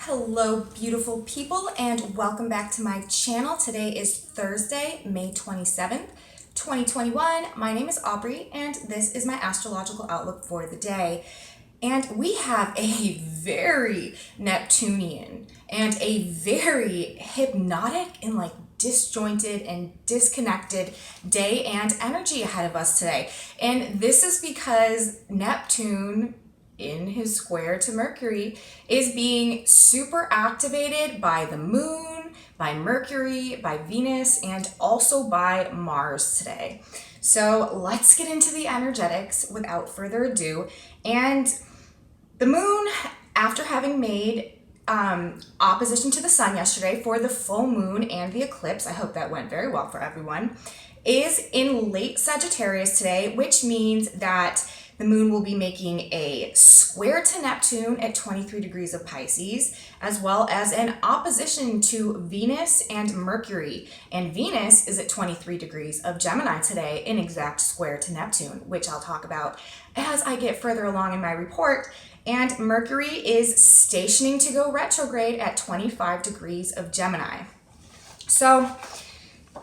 Hello, beautiful people, and welcome back to my channel. Today is Thursday, May 27th, 2021. My name is Aubrey, and this is my astrological outlook for the day. And we have a very Neptunian and a very hypnotic and disjointed and disconnected day and energy ahead of us today. And this is because Neptune, in his square to Mercury, is being super activated by the moon, by Mercury, by Venus, and also by Mars today. So let's get into the energetics without further ado. And the moon, after having made opposition to the sun yesterday for the full moon and the eclipse, I hope that went very well for everyone, is in late Sagittarius today, which means that the moon will be making a square to Neptune at 23 degrees of Pisces, as well as an opposition to Venus and Mercury. And Venus is at 23 degrees of Gemini today, in exact square to Neptune, which I'll talk about as I get further along in my report. And Mercury is stationing to go retrograde at 25 degrees of Gemini. So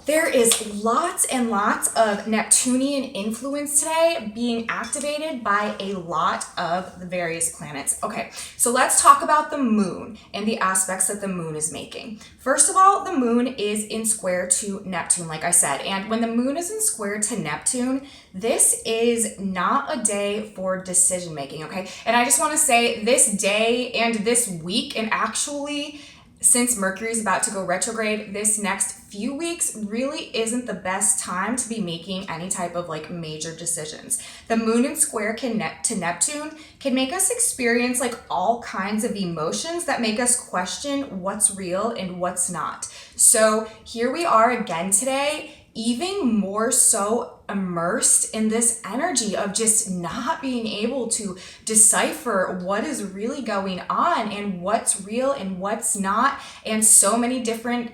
there is lots and lots of Neptunian influence today being activated by a lot of the various planets. Okay, so let's talk about the moon and the aspects that the moon is making. First of all, the moon is in square to Neptune, like I said. And when the moon is in square to Neptune, this is not a day for decision making, okay? And I just want to say this day and this week, and actually since Mercury is about to go retrograde, this next few weeks really isn't the best time to be making any type of major decisions. The moon in square to Neptune can make us experience all kinds of emotions that make us question what's real and what's not. So here we are again today, even more so immersed in this energy of just not being able to decipher what is really going on and what's real and what's not, and so many different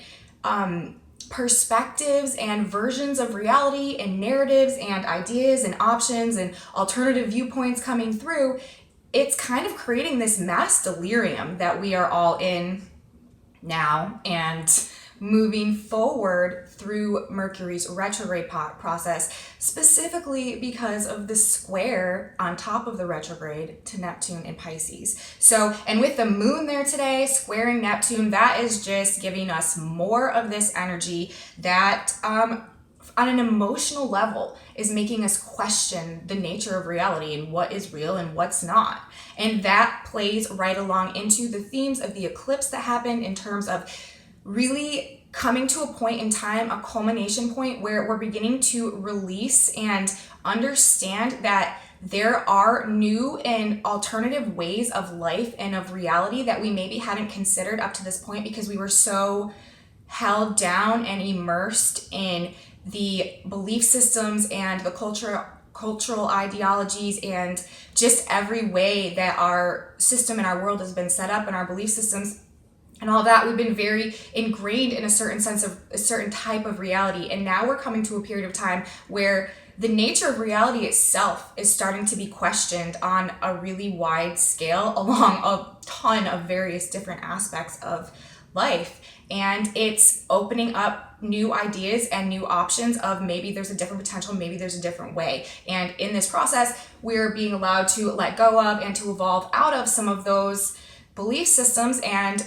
perspectives and versions of reality and narratives and ideas and options and alternative viewpoints coming through. It's kind of creating this mass delirium that we are all in now, and moving forward through Mercury's retrograde process, specifically because of the square on top of the retrograde to Neptune in Pisces. So, and with the moon there today, squaring Neptune, that is just giving us more of this energy that, on an emotional level, is making us question the nature of reality and what is real and what's not. And that plays right along into the themes of the eclipse that happened, in terms of really coming to a point in time, a culmination point, where we're beginning to release and understand that there are new and alternative ways of life and of reality that we maybe hadn't considered up to this point, because we were so held down and immersed in the belief systems and the cultural ideologies and just every way that our system and our world has been set up, and our belief systems and all that. We've been very ingrained in a certain sense of a certain type of reality. And now we're coming to a period of time where the nature of reality itself is starting to be questioned on a really wide scale, along a ton of various different aspects of life. And it's opening up new ideas and new options of maybe there's a different potential, maybe there's a different way. And in this process, we're being allowed to let go of and to evolve out of some of those belief systems and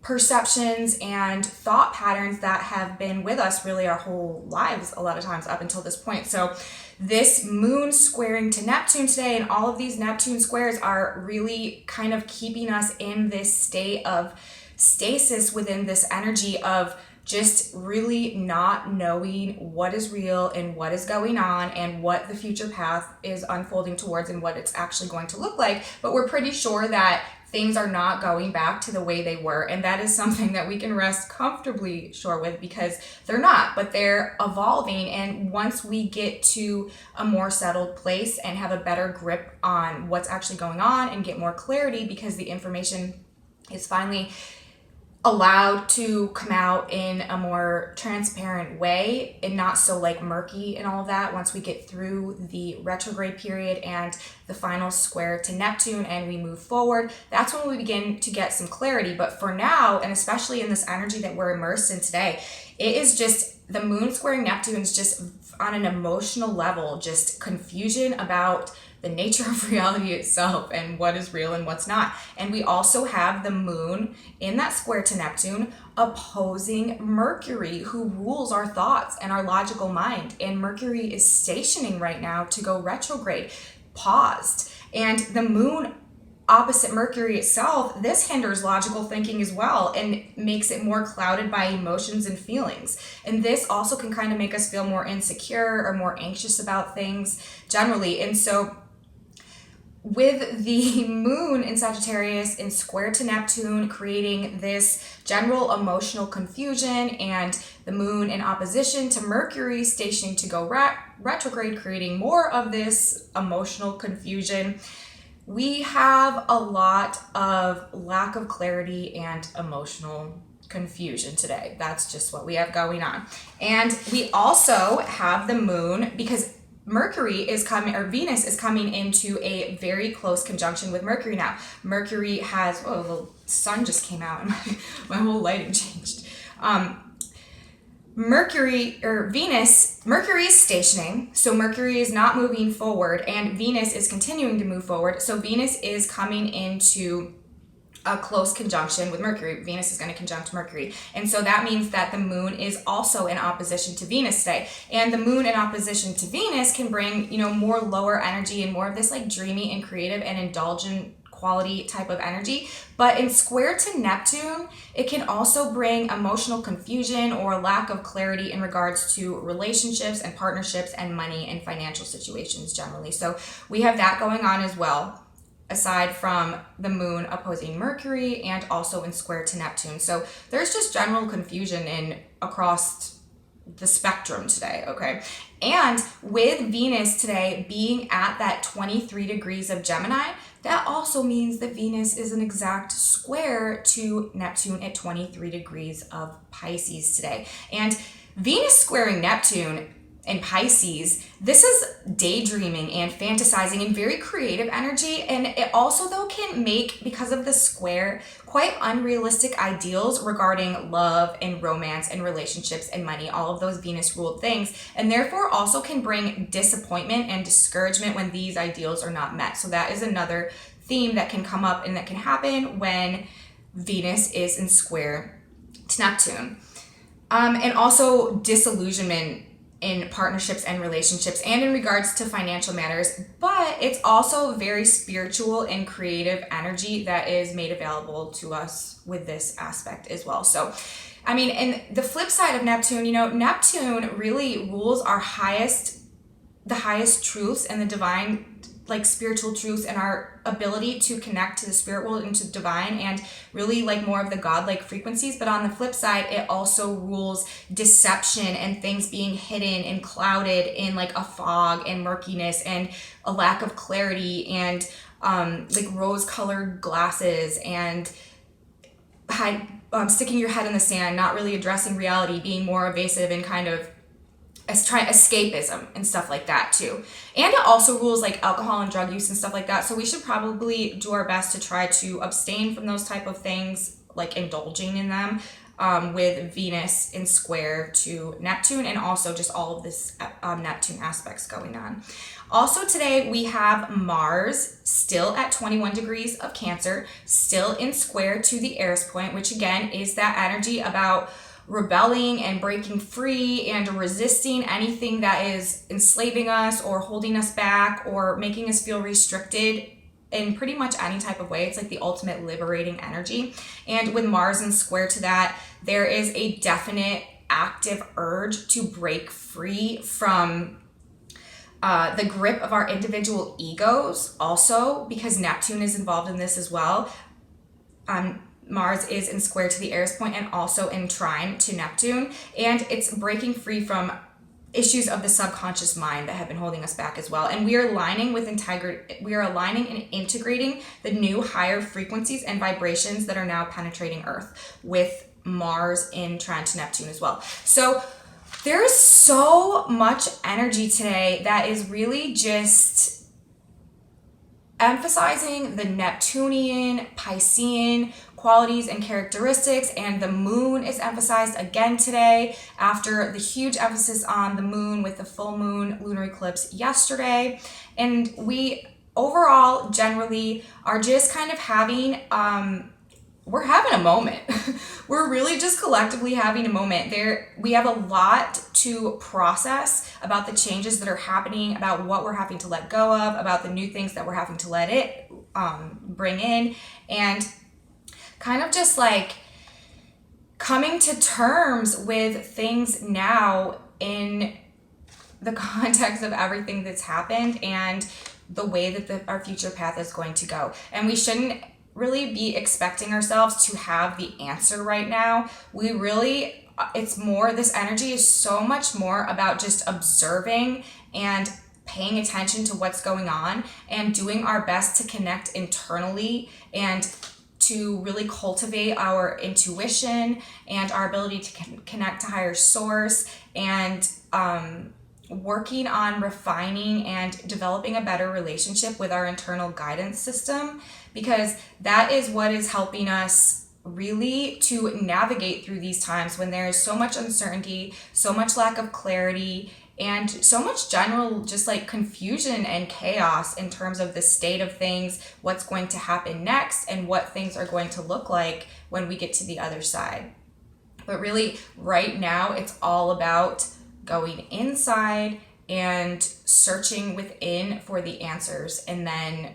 perceptions and thought patterns that have been with us really our whole lives, a lot of times up until this point. So this moon squaring to Neptune today, and all of these Neptune squares, are really kind of keeping us in this state of stasis within this energy of just really not knowing what is real and what is going on and what the future path is unfolding towards and what it's actually going to look like. But we're pretty sure that things are not going back to the way they were, and that is something that we can rest comfortably sure with, because they're not, but they're evolving. And once we get to a more settled place and have a better grip on what's actually going on and get more clarity, because the information is finally allowed to come out in a more transparent way and not so like murky and all of that once we get through the retrograde period and the final square to Neptune and we move forward. That's when we begin to get some clarity. But for now, and especially in this energy that we're immersed in today, it is just the moon squaring Neptune is just on an emotional level, just confusion about the nature of reality itself and what is real and what's not. And we also have the moon in that square to Neptune opposing Mercury, who rules our thoughts and our logical mind. And Mercury is stationing right now to go retrograde, paused. And the moon opposite Mercury itself, this hinders logical thinking as well and makes it more clouded by emotions and feelings. And this also can kind of make us feel more insecure or more anxious about things generally. And so with the moon in Sagittarius in square to Neptune, creating this general emotional confusion, and the moon in opposition to Mercury stationing to go retrograde, creating more of this emotional confusion, we have a lot of lack of clarity and emotional confusion today. That's just what we have going on. And we also have the moon, because Mercury is coming, or Venus is coming into a very close conjunction with Mercury now. Mercury has, the sun just came out and my whole lighting changed. Mercury is stationing, so Mercury is not moving forward, and Venus is continuing to move forward. So Venus is coming into a close conjunction with Mercury. Venus is going to conjunct Mercury. And so that means that the moon is also in opposition to Venus today. And the moon in opposition to Venus can bring, more lower energy and more of this like dreamy and creative and indulgent quality type of energy. But in square to Neptune, it can also bring emotional confusion or lack of clarity in regards to relationships and partnerships and money and financial situations generally. So we have that going on as well, aside from the moon opposing Mercury and also in square to Neptune. So there's just general confusion across the spectrum today, okay? And with Venus today being at that 23 degrees of Gemini, that also means that Venus is an exact square to Neptune at 23 degrees of Pisces today. And Venus squaring Neptune in Pisces, this is daydreaming and fantasizing and very creative energy. And it also, though, can make, because of the square, quite unrealistic ideals regarding love and romance and relationships and money, all of those Venus-ruled things, and therefore also can bring disappointment and discouragement when these ideals are not met. So that is another theme that can come up and that can happen when Venus is in square to Neptune. And also disillusionment in partnerships and relationships and in regards to financial matters, but it's also very spiritual and creative energy that is made available to us with this aspect as well. So, and the flip side of Neptune, Neptune really rules the highest truths and the divine, like spiritual truths, and our ability to connect to the spirit world and to divine and really like more of the godlike frequencies. But on the flip side, it also rules deception and things being hidden and clouded in like a fog and murkiness and a lack of clarity and like rose-colored glasses and sticking your head in the sand, not really addressing reality, being more evasive and kind of escapism and stuff like that too. And it also rules like alcohol and drug use and stuff like that. So we should probably do our best to try to abstain from those type of things, like indulging in them, with Venus in square to Neptune, and also just all of this Neptune aspects going on. Also today we have Mars still at 21 degrees of Cancer, still in square to the Eris point, which again is that energy about rebelling and breaking free and resisting anything that is enslaving us or holding us back or making us feel restricted in pretty much any type of way. It's like the ultimate liberating energy. And with Mars in square to that, there is a definite active urge to break free from the grip of our individual egos also, because Neptune is involved in this as well. Mars is in square to the Eris point and also in trine to Neptune, and it's breaking free from issues of the subconscious mind that have been holding us back as well. And we are aligning with we are aligning and integrating the new higher frequencies and vibrations that are now penetrating Earth with Mars in trine to Neptune as well. So there is so much energy today that is really just emphasizing the Neptunian, Piscean qualities and characteristics, and the moon is emphasized again today after the huge emphasis on the moon with the full moon lunar eclipse yesterday. And we overall generally are just kind of having we're having a moment. We're really just collectively having a moment. We have a lot to process about the changes that are happening, about what we're having to let go of, about the new things that we're having to let it bring in, and kind of just like coming to terms with things now in the context of everything that's happened and the way that our future path is going to go. And we shouldn't really be expecting ourselves to have the answer right now. It's more, this energy is so much more about just observing and paying attention to what's going on and doing our best to connect internally and to really cultivate our intuition and our ability to connect to higher source, and working on refining and developing a better relationship with our internal guidance system, because that is what is helping us really to navigate through these times when there is so much uncertainty, so much lack of clarity, and so much general just like confusion and chaos in terms of the state of things, what's going to happen next, and what things are going to look like when we get to the other side. But really, right now, it's all about going inside and searching within for the answers, and then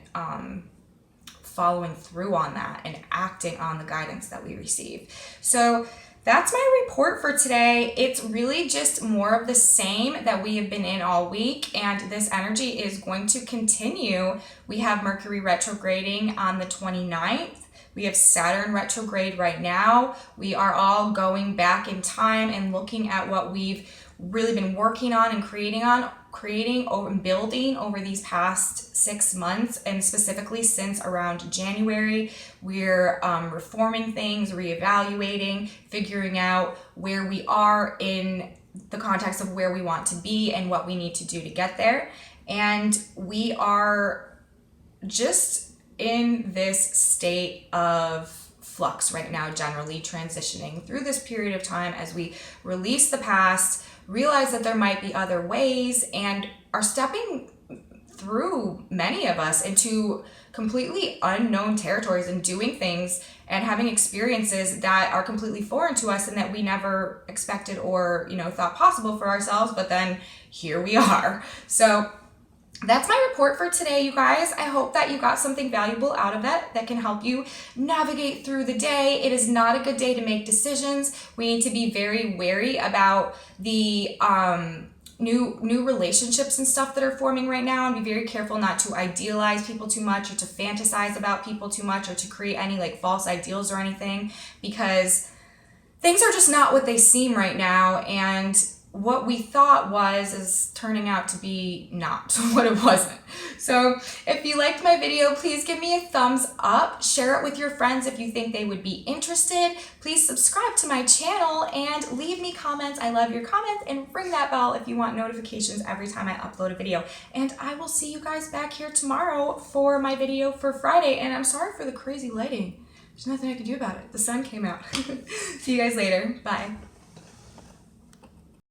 following through on that and acting on the guidance that we receive. So that's my report for today. It's really just more of the same that we have been in all week, and this energy is going to continue. We have Mercury retrograding on the 29th. We have Saturn retrograde right now. We are all going back in time and looking at what we've really been working on and creating and building over these past 6 months, and specifically since around January. We're reforming things, reevaluating, figuring out where we are in the context of where we want to be and what we need to do to get there. And we are just in this state of flux right now, generally transitioning through this period of time as we release the past, realize that there might be other ways, and are stepping through, many of us, into completely unknown territories and doing things and having experiences that are completely foreign to us and that we never expected or thought possible for ourselves, but then here we are. So that's my report for today, you guys. I hope that you got something valuable out of it that can help you navigate through the day. It is not a good day to make decisions. We need to be very wary about the new relationships and stuff that are forming right now, and be very careful not to idealize people too much or to fantasize about people too much or to create any like false ideals or anything, because things are just not what they seem right now, and what we thought is turning out to be not what it wasn't. So if you liked my video, please give me a thumbs up, share it with your friends if you think they would be interested. Please subscribe to my channel and leave me comments. I love your comments, and ring that bell if you want notifications every time I upload a video. And I will see you guys back here tomorrow for my video for Friday. And I'm sorry for the crazy lighting. There's nothing I can do about it. The sun came out. See you guys later. Bye.